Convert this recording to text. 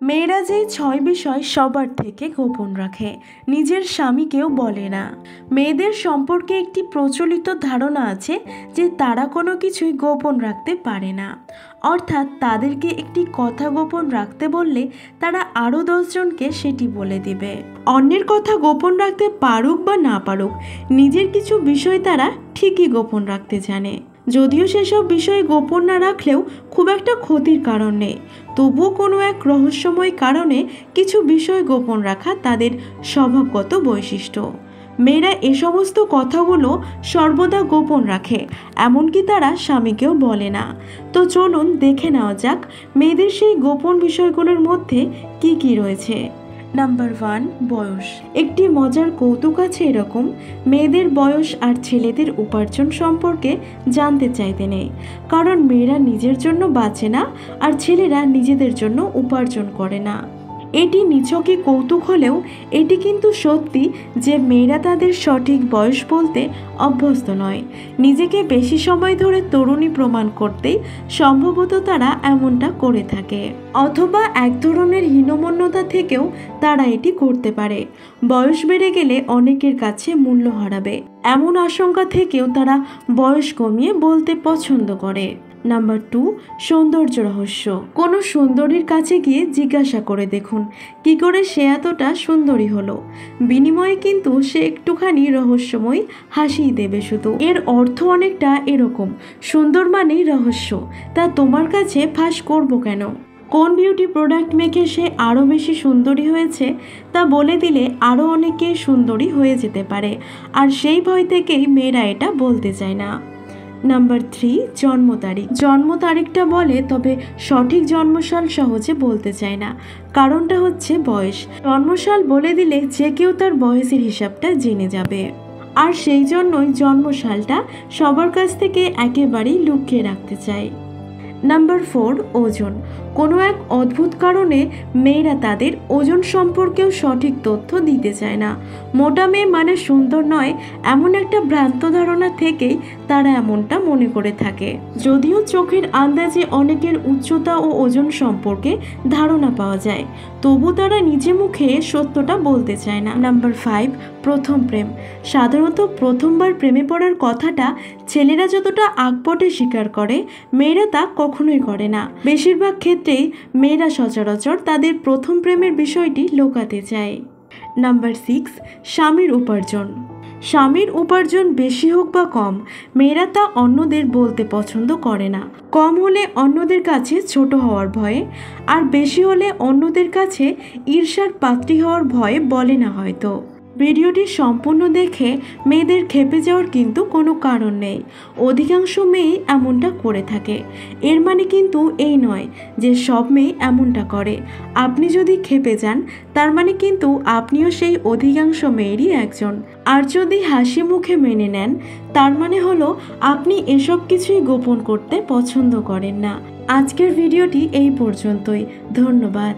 মেয়েরা যেই ৬ বিষয় সবার থেকে গোপন রাখে, নিজের স্বামীকেও বলে না। মেয়েদের সম্পর্কে একটি প্রচলিত ধারণা আছে যে তারা কোনো কিছুই গোপন রাখতে পারে না, অর্থাৎ তাদেরকে একটি কথা গোপন রাখতে বললে তারা আরও 10 জনকে সেটি বলে দিবে। অন্যের কথা গোপন রাখতে পারুক বা না পারুক, নিজের কিছু বিষয় তারা ঠিকই গোপন রাখতে জানে। যদিও সেসব বিষয় গোপন না রাখলেও খুব একটা ক্ষতির কারণ নেই, তবুও কোনো এক রহস্যময় কারণে কিছু বিষয় গোপন রাখা তাদের স্বভাবগত বৈশিষ্ট্য। মেয়েরা এ সমস্ত কথাগুলো সর্বদা গোপন রাখে, এমনকি তারা স্বামীকেও বলে না। তো চলুন দেখে নেওয়া যাক মেয়েদের সেই গোপন বিষয়গুলোর মধ্যে কি কি রয়েছে। নাম্বার 1, বয়স। একটি মজার কৌতুক আছে এরকম, মেয়েদের বয়স আর ছেলেদের উপার্জন সম্পর্কে জানতে চাইতে নেই, কারণ মেয়েরা নিজের জন্য বাঁচে না আর ছেলেরা নিজেদের জন্য উপার্জন করে না। এটি নিছকই কৌতুক হলেও এটি কিন্তু সত্যি যে মেয়েরা তাদের সঠিক বয়স বলতে অভ্যস্ত নয়। নিজেকে বেশি সময় ধরে তরুণী প্রমাণ করতেই সম্ভবত তারা এমনটা করে থাকে, অথবা এক ধরনের হীনমন্যতা থেকেও তারা এটি করতে পারে। বয়স বেড়ে গেলে অনেকের কাছে মূল্য হারাবে এমন আশঙ্কা থেকেও তারা বয়স কমিয়ে বলতে পছন্দ করে। নাম্বার 2, সৌন্দর্য রহস্য। কোনো সুন্দরীর কাছে গিয়ে জিজ্ঞাসা করে দেখুন কি করে সে এতটা সুন্দরী হলো। বিনিময়ে কিন্তু সে একটুখানি রহস্যময় হাসিই দেবে শুধু। এর অর্থ অনেকটা এরকম, সুন্দর মানেই রহস্য, তা তোমার কাছে ফাঁস করব কেন? কোন বিউটি প্রোডাক্ট মেখে সে আরও বেশি সুন্দরী হয়েছে তা বলে দিলে আরও অনেকে সুন্দরী হয়ে যেতে পারে, আর সেই ভয় থেকেই মেয়েরা এটা বলতে চায় না। নাম্বার 3, জন্ম তারিখ। জন্ম তারিখটা বলে, তবে সঠিক জন্মসাল সহজে বলতে চায় না। কারণটা হচ্ছে বয়স। জন্মসাল বলে দিলে যে কেউ তার বয়সের হিসাবটা জেনে যাবে, আর সেই জন্যই জন্মসালটা সবার কাছ থেকে একেবারেই লুকিয়ে রাখতে চায়। নাম্বার 4, ওজন। কোনো এক অদ্ভুত কারণে মেয়েরা তাদের ওজন সম্পর্কেও সঠিক তথ্য দিতে চায় না। মোটা মেয়ে মানে সুন্দর নয়, এমন একটা ভ্রান্ত ধারণা থেকেই তারা এমনটা মনে করে থাকে। যদিও চোখের আন্দাজে অনেকের উচ্চতা ও ওজন সম্পর্কে ধারণা পাওয়া যায়, তবু তারা নিজে মুখে সত্যটা বলতে চায় না। নাম্বার 5, প্রথম প্রেম। সাধারণত প্রথমবার প্রেমে পড়ার কথাটা ছেলেরা যতটা আকপটে স্বীকার করে, মেয়েরা তা কখনোই করে না। বেশিরভাগ ক্ষেত্রেই মেয়েরা সচরাচর তাদের প্রথম প্রেমের বিষয়টি লুকাতে চায়। নাম্বার 6, স্বামীর উপার্জন। স্বামীর উপার্জন বেশি হোক বা কম, মেয়েরা তা অন্যদের বলতে পছন্দ করে না। কম হলে অন্যদের কাছে ছোট হওয়ার ভয়ে, আর বেশি হলে অন্যদের কাছে ঈর্ষার পাত্রী হওয়ার ভয়ে বলে না হয়তো। ভিডিওটি সম্পূর্ণ দেখে মেয়েদের ক্ষেপে যাওয়ার কিন্তু কোনো কারণ নেই, অধিকাংশ মেয়ে এমনটা করে থাকে। এর মানে কিন্তু এই নয় যে সব মেয়ে এমনটা করে। আপনি যদি ক্ষেপে যান তার মানে কিন্তু আপনিও সেই অধিকাংশ মেয়েরই একজন। আর যদি হাসি মুখে মেনে নেন তার মানে হলো আপনি এসব কিছুই গোপন করতে পছন্দ করেন না। আজকের ভিডিওটি এই পর্যন্তই, ধন্যবাদ।